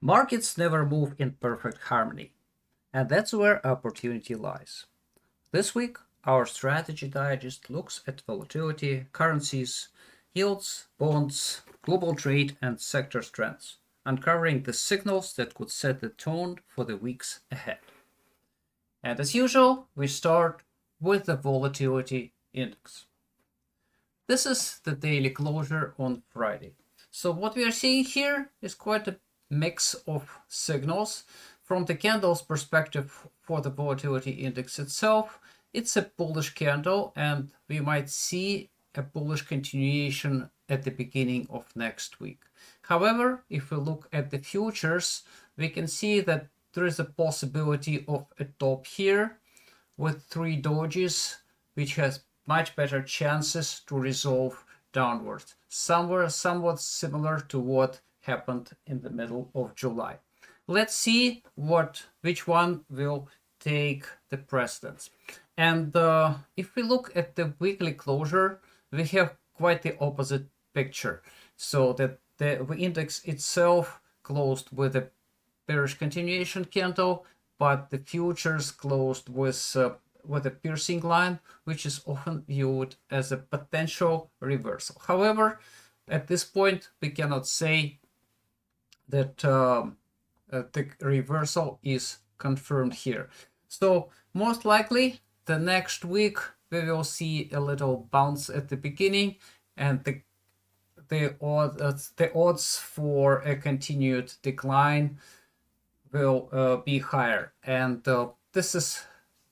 Markets never move in perfect harmony, and that's where opportunity lies. This week, our strategy digest looks at volatility, currencies, yields, bonds, global trade, and sector trends, uncovering the signals that could set the tone for the weeks ahead. And as usual, we start with the volatility index. This is the daily closure on Friday. So what we are seeing here is quite a mix of signals. From the candles perspective for the volatility index itself, it's a bullish candle, and we might see a bullish continuation at the beginning of next week. However, if we look at the futures, we can see that there is a possibility of a top here with three dojis, which has much better chances to resolve downwards, somewhat similar to what happened in the middle of July. Let's see which one will take the precedence. And if we look at the weekly closure, we have quite the opposite picture. So that the index itself closed with a bearish continuation candle, but the futures closed with a piercing line, which is often viewed as a potential reversal. However, at this point, we cannot say that the reversal is confirmed here. So most likely, the next week we will see a little bounce at the beginning, and the odds for a continued decline will be higher. And this is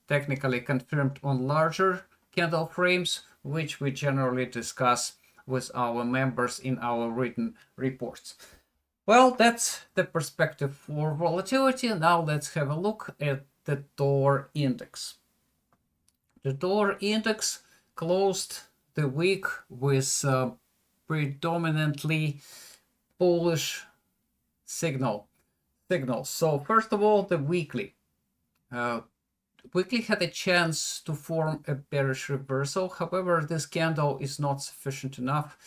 technically confirmed on larger candle frames, which we generally discuss with our members in our written reports. Well, that's the perspective for volatility. Now let's have a look at the dollar index. The dollar index closed the week with predominantly bullish signals. So first of all, the weekly. Weekly had a chance to form a bearish reversal. However, this candle is not sufficient enough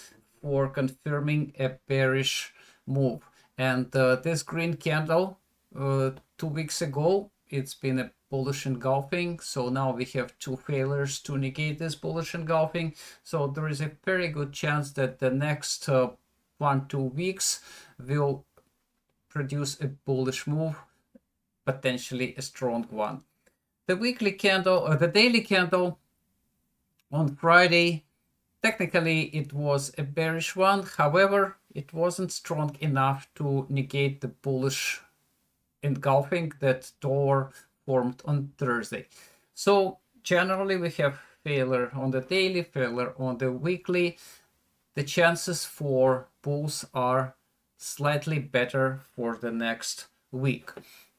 for confirming a bearish move. And this green candle 2 weeks ago, it's been a bullish engulfing. So now we have two failures to negate this bullish engulfing. So there is a very good chance that the next 1-2 weeks will produce a bullish move, potentially a strong one. The weekly candle, or the daily candle on Friday, technically it was a bearish one. However, it wasn't strong enough to negate the bullish engulfing that dollar formed on Thursday. So generally we have failure on the daily, failure on the weekly. The chances for bulls are slightly better for the next week.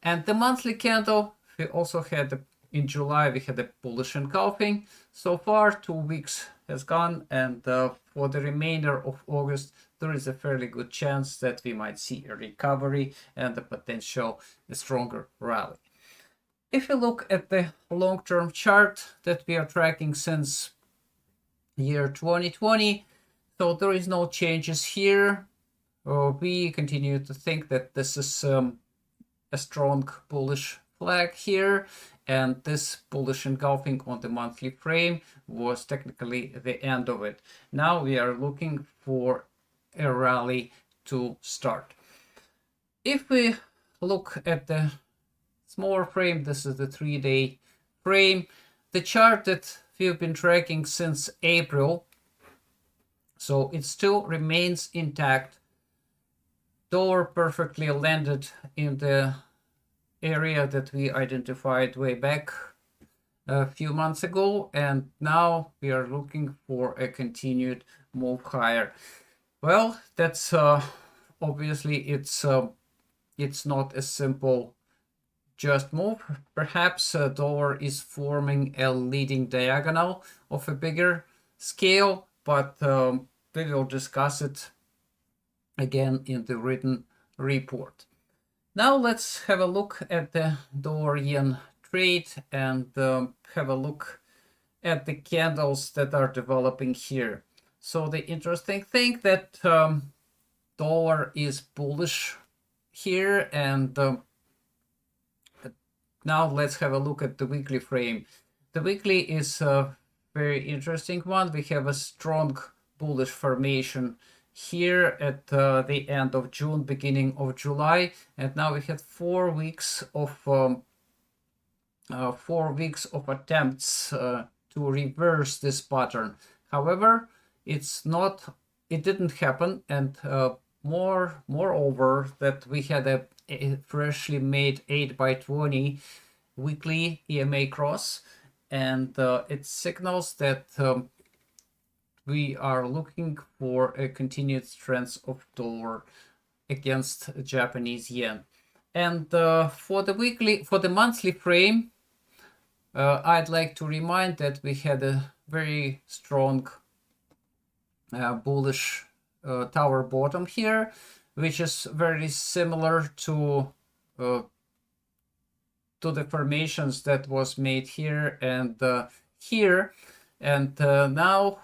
And the monthly candle, we also had in July, we had a bullish engulfing. So far, 2 weeks has gone, and for the remainder of August, there is a fairly good chance that we might see a recovery and a potential stronger rally. If you look at the long-term chart that we are tracking since year 2020, so there is no changes here. We continue to think that this is a strong bullish flag here, and this bullish engulfing on the monthly frame was technically the end of it. Now we are looking for a rally to start. If we look at the smaller frame, this is the 3-day frame, the chart that we've been tracking since April, so it still remains intact. Dollar perfectly landed in the area that we identified way back a few months ago, and now we are looking for a continued move higher. Well, that's obviously it's not a simple just move. Perhaps dollar is forming a leading diagonal of a bigger scale, but we will discuss it again in the written report. Now let's have a look at the dollar-yen trade and have a look at the candles that are developing here. So the interesting thing that dollar is bullish here, and now let's have a look at the weekly frame. The weekly is a very interesting one. We have a strong bullish formation here at the end of June, beginning of July, and now we had 4 weeks of 4 weeks of attempts to reverse this pattern. However, it didn't happen, and moreover, that we had a freshly made 8x20 weekly EMA cross, and it signals that we are looking for a continued strength of dollar against Japanese yen. And for the monthly frame, I'd like to remind that we had a very strong bullish tower bottom here, which is very similar to the formations that was made here and here. And now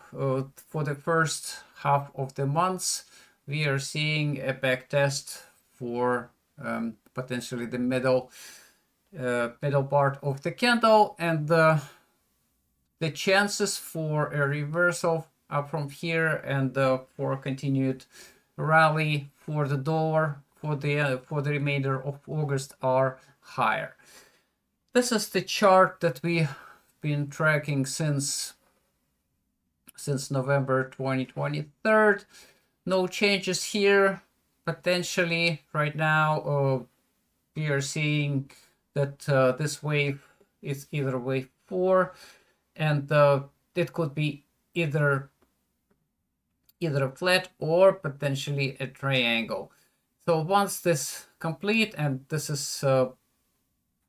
for the first half of the month, we are seeing a back test for potentially the middle part of the candle, and the chances for a reversal up from here and for a continued rally for the dollar for the remainder of August are higher. This is the chart that we've been tracking since November 2023. No changes here. Potentially right now we are seeing that this wave is either wave 4, and it could be either a flat or potentially a triangle. So once this complete, and this is a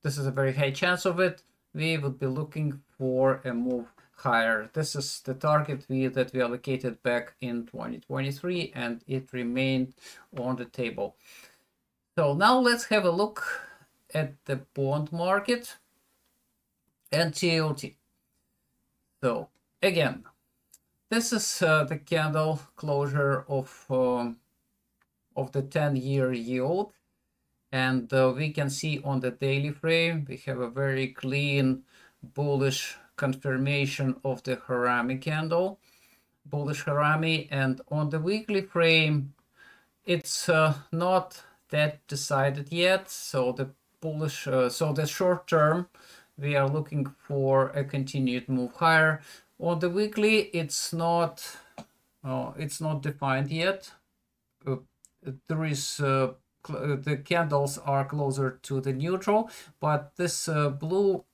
very high chance of it, we would be looking for a move higher. This is the target that we allocated back in 2023, and it remained on the table. So now let's have a look at the bond market and TLT. So again, this is the candle closure of the 10-year yield, and we can see on the daily frame we have a very clean bullish confirmation of the Harami candle, bullish Harami, and on the weekly frame it's not that decided yet. So the bullish, so the short term, we are looking for a continued move higher. On the weekly, it's not defined yet. There is the candles are closer to the neutral, but this blue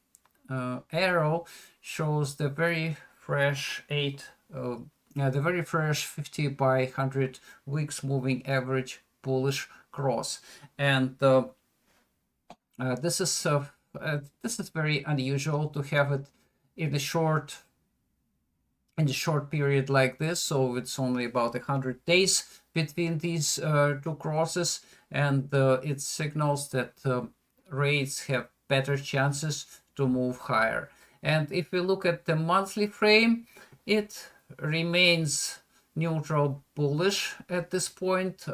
arrow shows the very fresh the very fresh 50 by 100 weeks moving average bullish cross, and this is very unusual to have it in the short period like this. So it's only about 100 days between these two crosses, and it signals that rates have better chances to move higher. And if we look at the monthly frame, it remains neutral bullish at this point.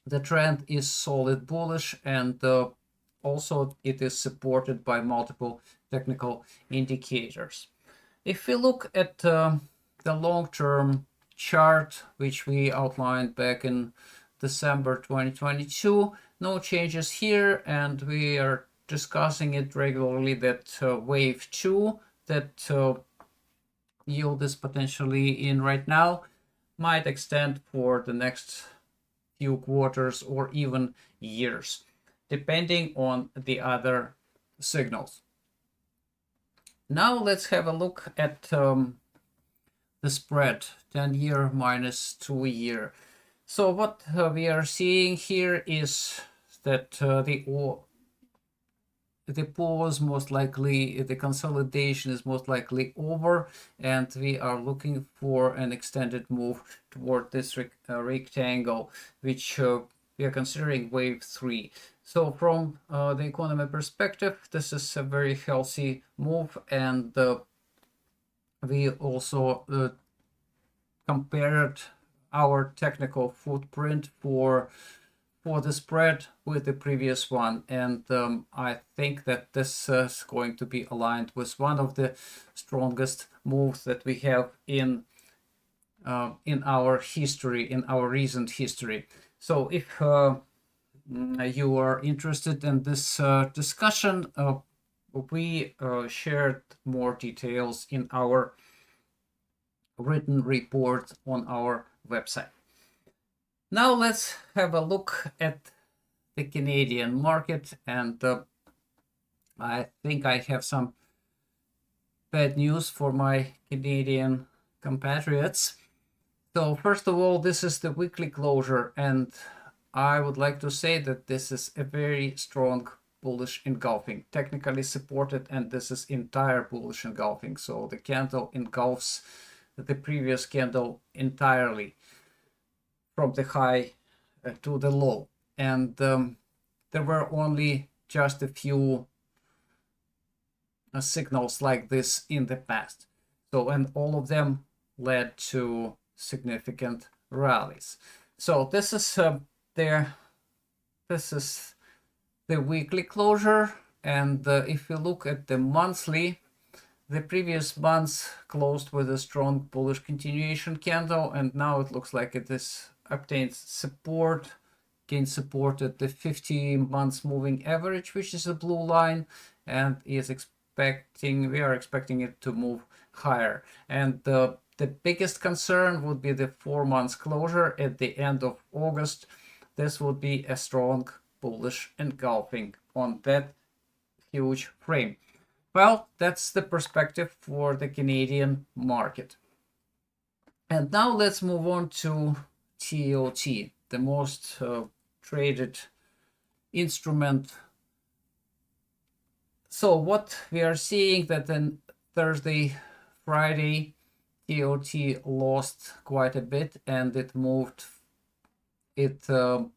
The trend is solid bullish, and also it is supported by multiple technical indicators. If we look at the long-term chart, which we outlined back in December 2022, no changes here, and we are discussing it regularly that wave 2 that yield is potentially in right now might extend for the next few quarters or even years, depending on the other signals. Now let's have a look at the spread, 10-year minus 2-year. So what we are seeing here is that the pause most likely, the consolidation is most likely over, and we are looking for an extended move toward this rectangle, which we are considering wave 3. So from the economy perspective, this is a very healthy move, and we also compared our technical footprint for for the spread with the previous one, and I think that this is going to be aligned with one of the strongest moves that we have in our history, in our recent history. So if you are interested in this discussion, we shared more details in our written report on our website. Now let's have a look at the Canadian market, and I think I have some bad news for my Canadian compatriots. So first of all, this is the weekly closure, and I would like to say that this is a very strong bullish engulfing, technically supported, and this is entire bullish engulfing. So the candle engulfs the previous candle entirely from the high to the low, and there were only just a few signals like this in the past. So, and all of them led to significant rallies. So this is the weekly closure, and if you look at the monthly, the previous months closed with a strong bullish continuation candle, and now it looks like it is obtained support, gained support at the 50 months moving average, which is a blue line, and we are expecting it to move higher. And the biggest concern would be the 4 months closure at the end of August. This would be a strong bullish engulfing on that huge frame. Well, that's the perspective for the Canadian market. And now let's move on to TLT, the most traded instrument. So what we are seeing that then Thursday, Friday, TLT lost quite a bit, and it moved and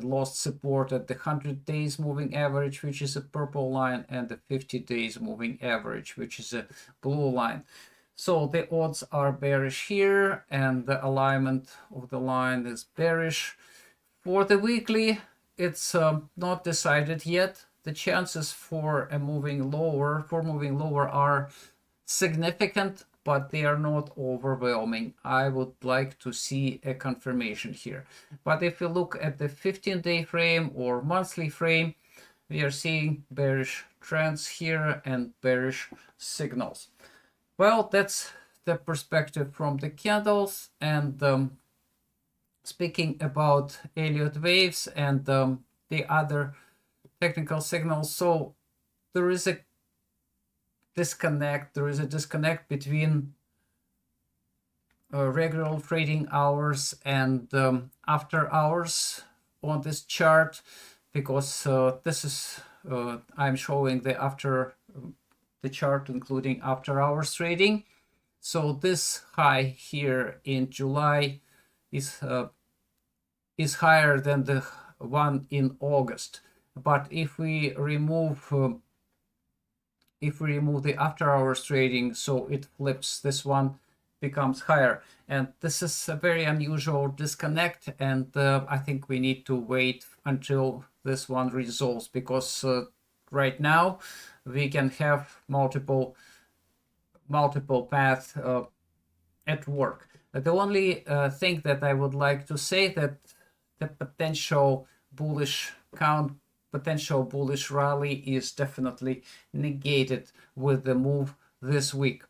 lost support at the 100 days moving average, which is a purple line, and the 50 days moving average, which is a blue line. So the odds are bearish here, and the alignment of the line is bearish. For the weekly, it's not decided yet. The chances for moving lower are significant, but they are not overwhelming. I would like to see a confirmation here. But if you look at the 15-day frame or monthly frame, we are seeing bearish trends here and bearish signals. Well, that's the perspective from the candles. And speaking about Elliott waves and the other technical signals, so there is a disconnect. There is a disconnect between regular trading hours and after hours on this chart, because this is I'm showing the chart including after hours trading. So this high here in July is higher than the one in August. But if we remove the after hours trading, so it flips, this one becomes higher, and this is a very unusual disconnect, and I think we need to wait until this one resolves, because right now we can have multiple paths at work. The only thing that I would like to say, that the potential bullish rally is definitely negated with the move this week.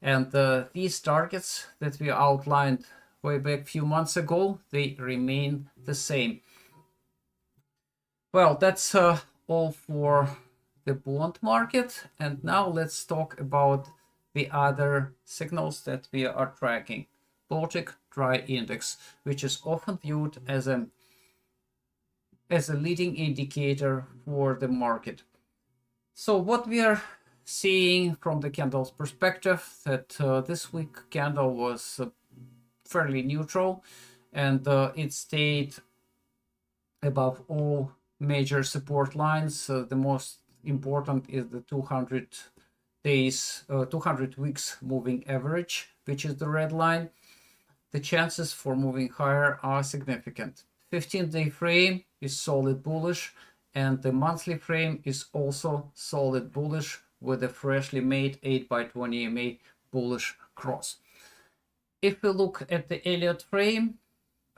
And these targets that we outlined way back a few months ago, they remain the same. Well, that's all for the bond market. And now let's talk about the other signals that we are tracking. Baltic Dry Index, which is often viewed as a leading indicator for the market. So what we are seeing from the candle's perspective, that this week candle was fairly neutral, and it stayed above all major support lines. The most important is the 200 weeks moving average, which is the red line. The chances for moving higher are significant. 15-day frame is solid bullish, and the monthly frame is also solid bullish with a freshly made 8x20 EMA bullish cross. If we look at the Elliott frame,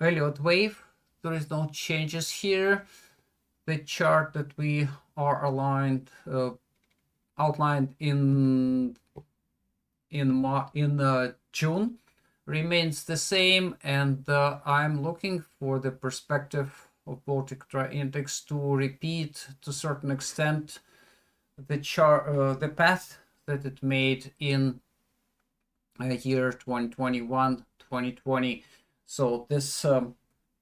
Elliott wave, there is no changes here. The chart that we are outlined in June remains the same, and I'm looking for the perspective of Baltic Dry Index to repeat to a certain extent the chart, the path that it made in year 2021, 2020. So this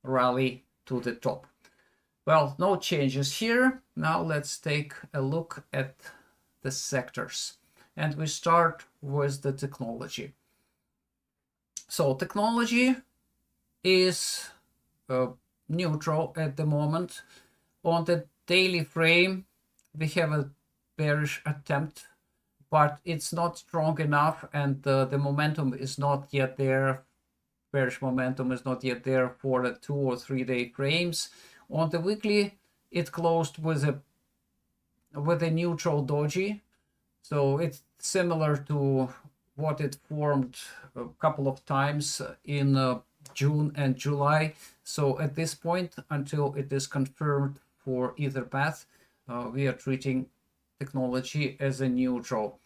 rally to the top. Well, no changes here. Now let's take a look at the sectors. And we start with the technology. So technology is neutral at the moment. On the daily frame, we have a bearish attempt, but it's not strong enough, and the momentum is not yet there. Bearish momentum is not yet there for the 2 or 3 day frames. On the weekly, it closed with a neutral doji, so it's similar to what it formed a couple of times in June and July. So at this point, until it is confirmed for either path, we are treating technology as a neutral.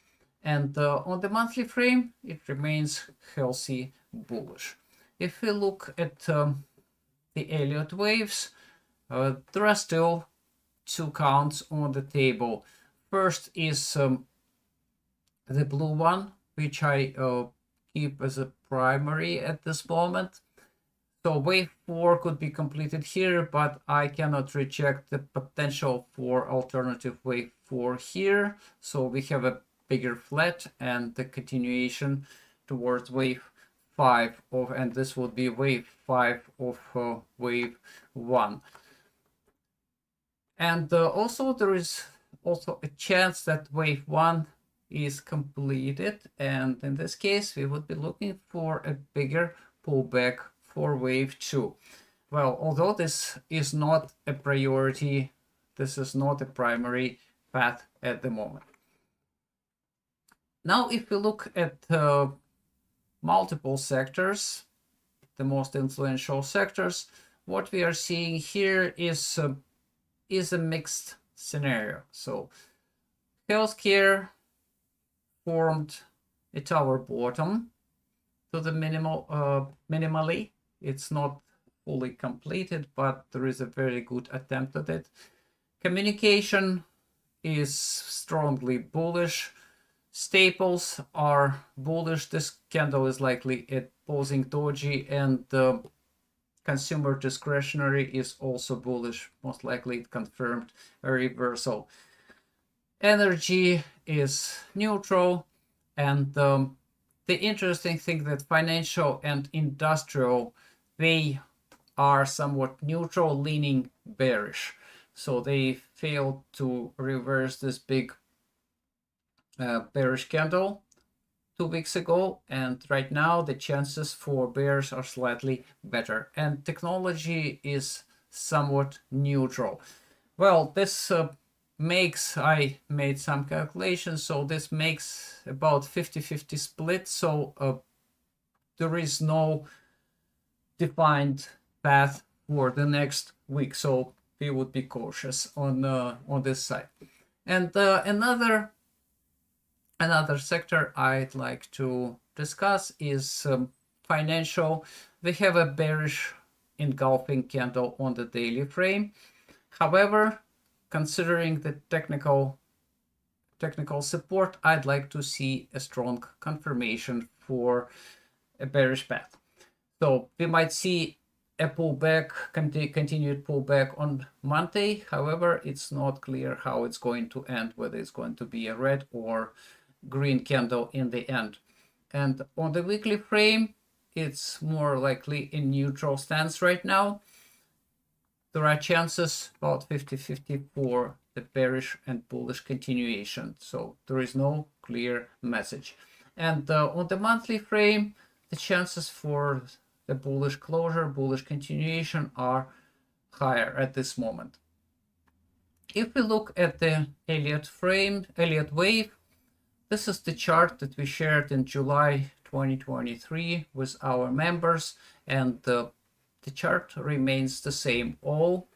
And on the monthly frame, it remains healthy bullish. If we look at the Elliott waves, there are still 2 counts on the table. First is the blue one, which I keep as a primary at this moment. So wave 4 could be completed here, but I cannot reject the potential for alternative wave 4 here. So we have a bigger flat and the continuation towards wave 5 of, and this would be wave 5 of wave 1. And also there is also a chance that wave 1 is completed, and in this case we would be looking for a bigger pullback for wave 2. Well, although this is not a priority, this is not a primary path at the moment. Now if we look at multiple sectors, the most influential sectors, what we are seeing here is a mixed scenario. So healthcare formed a tower bottom to the minimally. It's not fully completed, but there is a very good attempt at it. Communication is strongly bullish. Staples are bullish. This candle is likely a posing doji, and the consumer discretionary is also bullish. Most likely it confirmed a reversal. Energy is neutral, and the interesting thing that financial and industrial, they are somewhat neutral, leaning bearish. So they failed to reverse this big bearish candle 2 weeks ago, and right now the chances for bears are slightly better, and technology is somewhat neutral. Well, this makes, I made some calculations, so this makes about 50-50 split. So there is no defined path for the next week, so we would be cautious on this side. And another sector I'd like to discuss is financial. We have a bearish engulfing candle on the daily frame. However, considering the technical support, I'd like to see a strong confirmation for a bearish path. So we might see a pullback, continued pullback on Monday. However, it's not clear how it's going to end, whether it's going to be a red or green candle in the end. And on the weekly frame, it's more likely a neutral stance right now. There are chances about 50-50 for the bearish and bullish continuation. So there is no clear message. And on the monthly frame, the chances for the bullish closure, bullish continuation are higher at this moment. If we look at the Elliott wave, this is the chart that we shared in July 2023 with our members, and the chart remains the same. All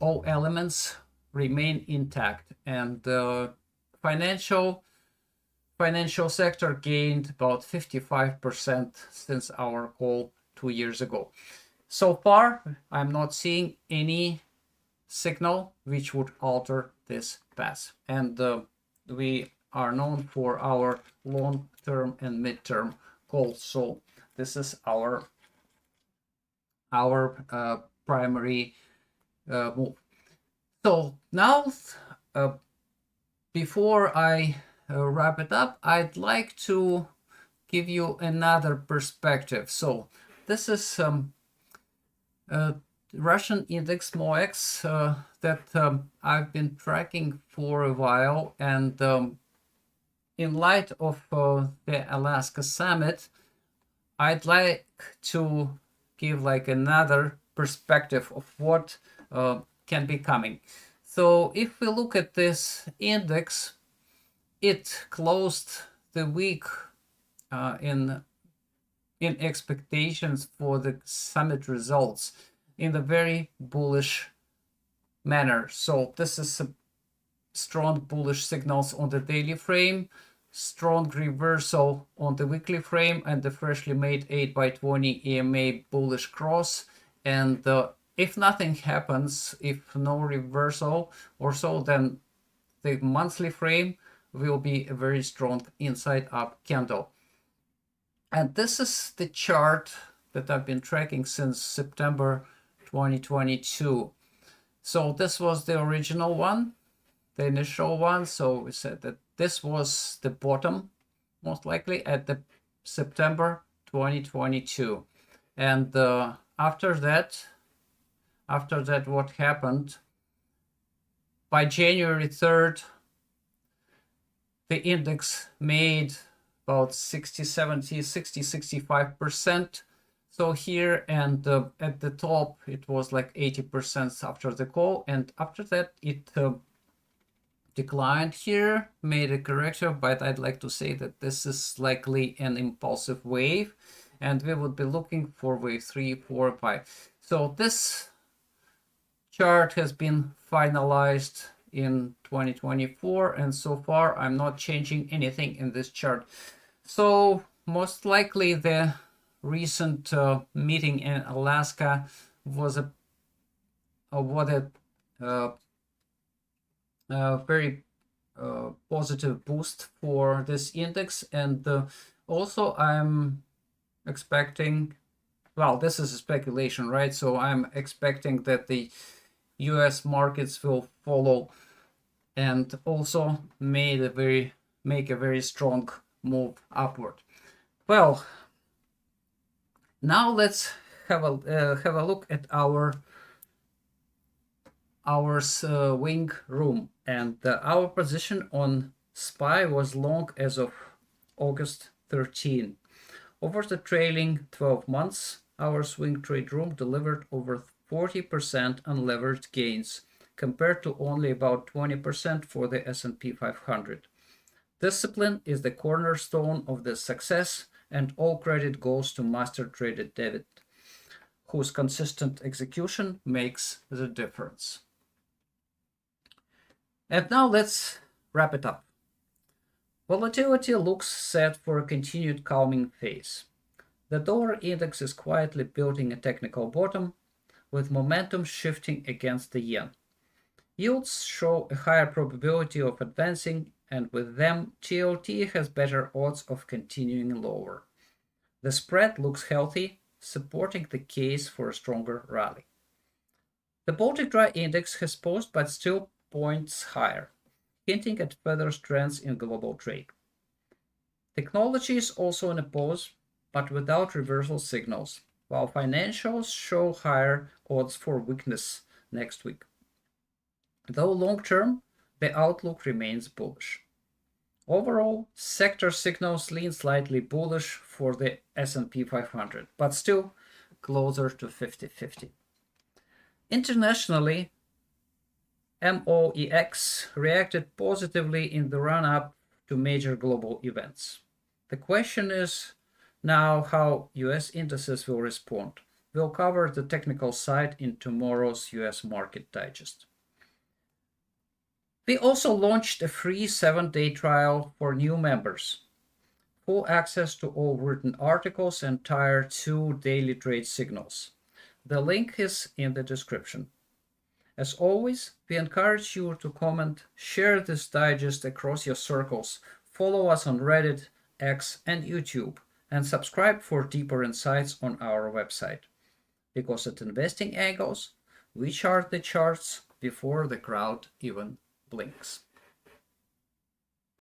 elements remain intact, and the financial sector gained about 55% since our call 2 years ago. So far, I'm not seeing any signal which would alter this path, and we are known for our long-term and mid-term goals. So this is our primary move. So now, before I wrap it up, I'd like to give you another perspective. So this is Russian index MOEX that I've been tracking for a while, and in light of the Alaska summit, I'd like to give like another perspective of what can be coming. So if we look at this index, it closed the week in expectations for the summit results in a very bullish manner. So this is a strong bullish signals on the daily frame, strong reversal on the weekly frame, and the freshly made 8x20 EMA bullish cross. And if nothing happens, if no reversal or so, then the monthly frame will be a very strong inside up candle. And this is the chart that I've been tracking since September 2022. So this was the original one, the initial one. So we said that this was the bottom, most likely, at the September 2022. And after that, what happened? By January 3rd, the index made about 60, 70, 60, 65%. So here, and at the top, it was like 80% after the call. And after that, it declined here, made a correction, but I'd like to say that this is likely an impulsive wave, and we would be looking for wave 3, 4, 5. So this chart has been finalized in 2024, and so far I'm not changing anything in this chart. So most likely the recent meeting in Alaska was a very positive boost for this index, and also I'm expecting, well, this is a speculation, right? So I'm expecting that the US markets will follow and also make a very strong move upward. Well, now let's have a look at our swing room, and our position on SPY was long as of August 13. Over the trailing 12 months, our swing trade room delivered over 40% unleveraged gains, compared to only about 20% for the S&P 500. Discipline is the cornerstone of this success, and all credit goes to Master Trader David, whose consistent execution makes the difference. And now let's wrap it up. Volatility looks set for a continued calming phase. The dollar index is quietly building a technical bottom, with momentum shifting against the yen. Yields show a higher probability of advancing, and with them, TLT has better odds of continuing lower. The spread looks healthy, supporting the case for a stronger rally. The Baltic Dry Index has paused but still points higher, hinting at further strengths in global trade. Technology is also in a pause, but without reversal signals, while financials show higher odds for weakness next week. Though long-term, the outlook remains bullish. Overall, sector signals lean slightly bullish for the S&P 500, but still closer to 50-50. Internationally, MOEX reacted positively in the run-up to major global events. The question is now how US indices will respond. We'll cover the technical side in tomorrow's US Market Digest. We also launched a free 7-day trial for new members. Full access to all written articles and Tier 2 daily trade signals. The link is in the description. As always, we encourage you to comment, share this digest across your circles, follow us on Reddit, X, and YouTube, and subscribe for deeper insights on our website. Because at Investing Angles, we chart the charts before the crowd even blinks.